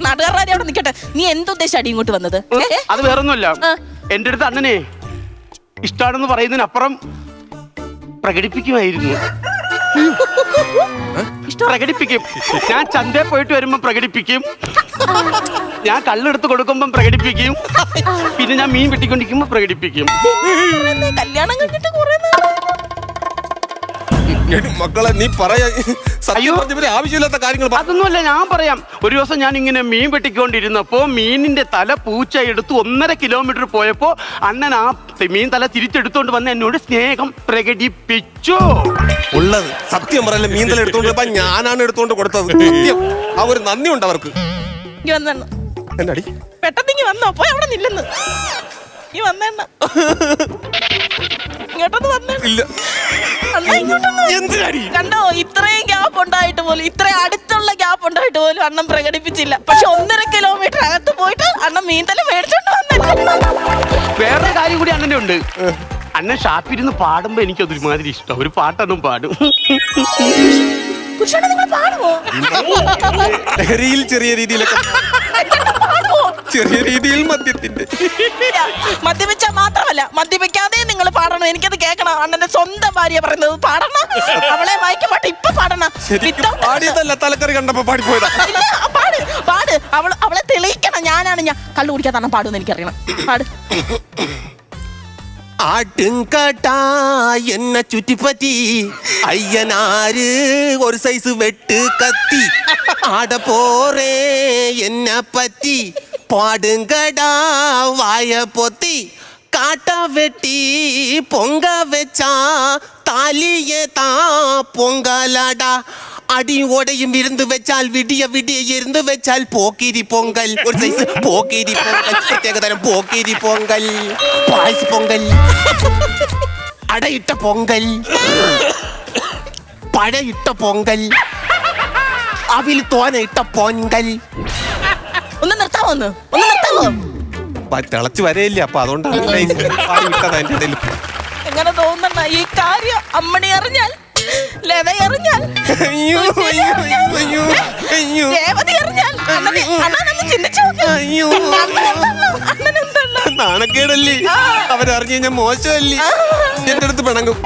നാട്ടുകാരെ അവിടെ നിൽക്കട്ടെ. നീ എന്തുദ്ദേശാടി ഇങ്ങോട്ട് വന്നത്? അത് വേറൊന്നുമല്ല, എന്റെ അടുത്ത് അണ്ണനെ ഇഷ്ടാണെന്ന് പറയുന്നതിനപ്പുറം പ്രകടിപ്പിക്കുമായിരുന്നു. പ്രകടിപ്പിക്കും. ഞാൻ ചന്തയിൽ പോയിട്ട് വരുമ്പോ പ്രകടിപ്പിക്കും, ഞാൻ കള്ളെടുത്ത് കൊടുക്കുമ്പം പ്രകടിപ്പിക്കും, പിന്നെ ഞാൻ മീൻ വെട്ടിക്കൊണ്ടിരിക്കുമ്പോ പ്രകടിപ്പിക്കും. കല്യാണം കഴിഞ്ഞിട്ട് കുറെ മക്കളെ നീ പറയാ ആവശ്യമില്ലാത്ത കാര്യങ്ങൾ. അതൊന്നുമല്ല, ഞാൻ പറയാം. ഒരു ദിവസം ഞാൻ ഇങ്ങനെ മീൻ വെട്ടിക്കൊണ്ടിരുന്നപ്പോ മീനിന്റെ തല പൂച്ച എടുത്ത് 1.5 കിലോമീറ്റർ പോയപ്പോ അണ്ണൻ ആ മീൻ തല തിരിച്ചെടുത്തോണ്ട് വന്ന് എന്നോട് സ്നേഹം പ്രകടിപ്പിച്ചു. ഉള്ളത് സത്യം പറയല്ലേ, മീൻ തല എടുത്തോണ്ട് ഞാനാണ് എടുത്തോണ്ട് കൊടുത്തത്. സത്യം. ആ ഒരു നന്ദി ഉണ്ട് അവർക്ക്. എന്നാടി പെട്ടെന്ന് വന്നോ? പോയി അവിടെ നില്ലെന്ന്. നീ വന്നേണ്ണ ഇങ്ങോട്ടൊന്ന് വന്നേ. കണ്ടോ, ഇത്രയും ഗ്യാപ്പ് ഉണ്ടായിട്ട് പോലും, ഇത്രയും അടുത്തുള്ള ഗ്യാപ്പ് ഉണ്ടായിട്ട് പോലും അണ്ണൻ പ്രകടിപ്പിച്ചില്ല. പക്ഷെ 1.5 കിലോമീറ്റർ അകത്ത് പോയിട്ട് അണ്ണൻ മീൻതല മേടിച്ചോണ്ട് വന്നല്ലോ. വേറെ കാര്യം കൂടി അണ്ണന്റെ ഉണ്ട്. അണ്ണൻ ഷാപ്പിരുന്ന് പാടുമ്പോ എനിക്കതൊരുമാതിരി ഇഷ്ടം. ഒരു പാട്ടൊന്നും പാടും. നിങ്ങൾ പാടുവോ? ചെറിയ രീതിയിലൊക്കെ, ചെറിയ രീതിയിൽ മദ്യത്തിന്റെ മദ്യപിച്ചാൽ മാത്രമല്ല, മദ്യപിക്കാതെ നിങ്ങൾ പാടണം. എനിക്കത് കേൾക്കണം. അണ്ണന്റെ സ്വന്തം ഭാര്യ പറയുന്നത് പാടണം. അവളെ വായിക്കാൻ പാട്ട് ഇപ്പൊ പാടണം. പാടിയതല്ല, തലക്കറി കണ്ടപ്പോ പാടിപ്പോയതാ. പാട് പാട്. അവളെ തെളിയിക്കണം. ഞാൻ കള്ളു കുടിക്കാതെ പാടുമെന്ന് എനിക്കറിയണം. പാട്. ആട്ടുംകാട്ടാ എന്നെ ചുറ്റിപ്പറ്റി അയ്യനാര് ഒരു സൈസ് വെട്ട് കത്തി ആട പോറേ എന്നെ പറ്റി പാടുങ്കടാ വായ പൊത്തി കാട്ട വെട്ടി പൊങ്ക വെച്ചാ താലിയെ താ പൊങ്കലാടാ അടി ഓടയും വിരുന്ന് വെച്ചാൽ വിടിയ വിടിയ ഇരുന്ന് വെച്ചാൽ പോക്കിരി പൊങ്കൽ ഒരു സൈസ് പോക്കിരി പൊങ്കൽ പ്രത്യേകതരം പോക്കിരി പൊങ്കൽ പായസ പൊങ്കൽ അടയിട്ട പൊങ്കൽ പഴയിട്ട പൊങ്കൽ അവിൽ തോനയിട്ട പൊങ്കൽ. ഒന്ന് നിർത്താമോ? ഒന്ന് നിർത്താമോ? തിളച്ചു വരയില്ല, അപ്പൊ അതുകൊണ്ടാണ് എങ്ങനെ തോന്നണ ഈ കാര്യം? അമ്മണി അറിഞ്ഞാൽ, ലത അറിഞ്ഞാൽ, രേവതി അറിഞ്ഞാൽ, അണ്ണനൊന്ന് ചിന്തിച്ചു. നാണക്കേടല്ലേ? അവരറിഞ്ഞു കഴിഞ്ഞാൽ മോശമല്ലേ? എന്റെ അടുത്ത് പിണങ്ങും.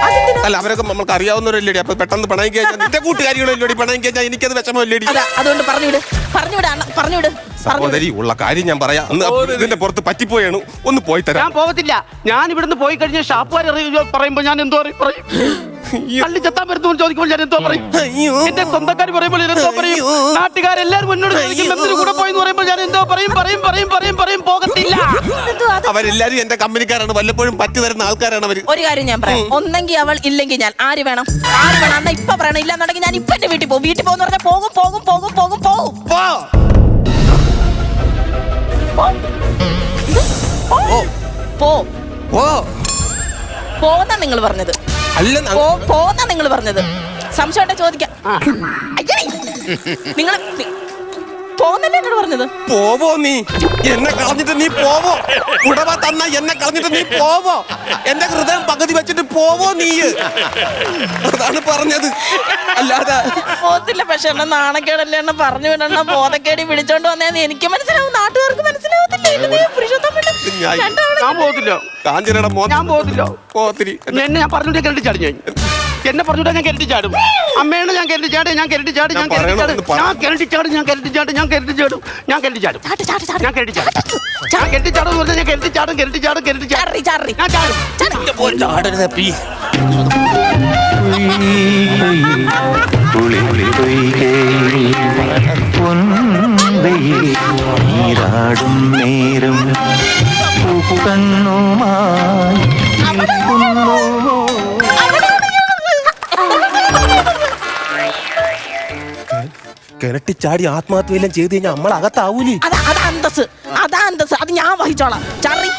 അല്ല, അവരൊക്കെ നമുക്ക് അറിയാവുന്നവരല്ലേടി. അപ്പൊ പെട്ടെന്ന് പിണങ്ങി കഴിഞ്ഞാൽ നിന്റെ കൂട്ടുകാരികളല്ലേടി പിണങ്ങി കഴിഞ്ഞാൽ എനിക്കത് വിഷമല്ലേടി. അതുകൊണ്ട് പറഞ്ഞുവിട്. സഹോദരി, ഉള്ള കാര്യം ഞാൻ പറയാം. ഇതിന്റെ പുറത്ത് പറ്റിപ്പോയാണ്, ഒന്ന് പോയി തരാം. ഞാൻ പോകത്തില്ല. ഞാൻ ഇവിടുന്ന് പോയി കഴിഞ്ഞാൽ ഷാപ്പുകാർ പറയുമ്പോ ഞാൻ എന്തോ പറയും? കള്ളി ചെത്താൻ വരുന്നു ചോദിക്കുമ്പോൾ ഞാൻ എന്തോ പറയും? എന്റെ സ്വന്തക്കാർ പറയുമ്പോൾ ഞാൻ എന്തോ പറയും? നാട്ടുകാരെല്ലാരും മുന്നോട്ട് ചോദിക്കും കൂടെ പോയെന്ന് പറയുമ്പോൾ ഞാൻ എന്തോ പറയും? പോകത്തില്ല. അവരെല്ലാരും എന്റെ കമ്പനിക്കാരാണ്, വല്ലപ്പോഴും പറ്റി തരുന്ന ആൾക്കാരാണ് അവര്. ഒരു കാര്യം ഞാൻ പറയാം, ഒന്നെങ്കിൽ അവൾ, ഇല്ലെങ്കിൽ ഞാൻ. ആര് വേണം? അന്ന ഇപ്പൊ പറയണം. ഇല്ലാന്നുണ്ടെങ്കിൽ ഞാൻ ഇപ്പൊ എന്റെ വീട്ടിൽ പോകും. വീട്ടിൽ പോകുന്ന പറഞ്ഞാൽ പോകും. പോന്നാ നിങ്ങൾ പറഞ്ഞത്? പോന്നാ നിങ്ങൾ പറഞ്ഞത്? സംശയം ചോദിക്കാം. നിങ്ങൾ പോന്നല്ലേ എന്നോട് പറഞ്ഞത്? പോവോ നീ? എന്നെ കളഞ്ഞിട്ട് നീ പോവോ? ഉടവ തന്ന എന്നെ കളഞ്ഞിട്ട് നീ പോവോ? എന്റെ ഹൃദയം പകുതി വെച്ചിട്ട് പോവോ നീ? അതാണ് പറഞ്ഞത്, അല്ലാതെ പോത്തില്ല. പക്ഷെ എന്നെ നാണക്കേടല്ലേ എന്നെ പറഞ്ഞു വിടണ. ബോധക്കേടി വിളിച്ചോണ്ട് വന്നേന്ന് എനിക്ക് മനസ്സിലാവും, നാട്ടുകാർക്ക് മനസ്സിലാവത്തില്ല. ഞാൻ പോകത്തില്ല. കാഞ്ചനയുടെ ഞാൻ പോകത്തില്ല. പോത്തിരി എന്നെ ഞാൻ പറഞ്ഞിട്ട് കരണ്ടി ചാടും. എന്നെ പറഞ്ഞിട്ട് ഞാൻ കരണ്ടി ചാടും. അമ്മയാണ് ഞാൻ കരണ്ടി ചാടും. ഞാൻ കരണ്ടി ചാടും. ഞാൻ കരണ്ടി ചാടും. ഞാൻ കരണ്ടി ചാടും എന്ന് പറഞ്ഞാൽ ഞാൻ കരണ്ടി ചാടും. നീരാടും നേരം കണ്ണുമായി കിണറ്റി ചാടി ആത്മഹത്യയെല്ലാം ചെയ്ത് കഴിഞ്ഞാൽ നമ്മളകത്താവൂലേ? അതാ അന്തസ്. അത് ഞാൻ വഹിച്ചോളാം. ചാറി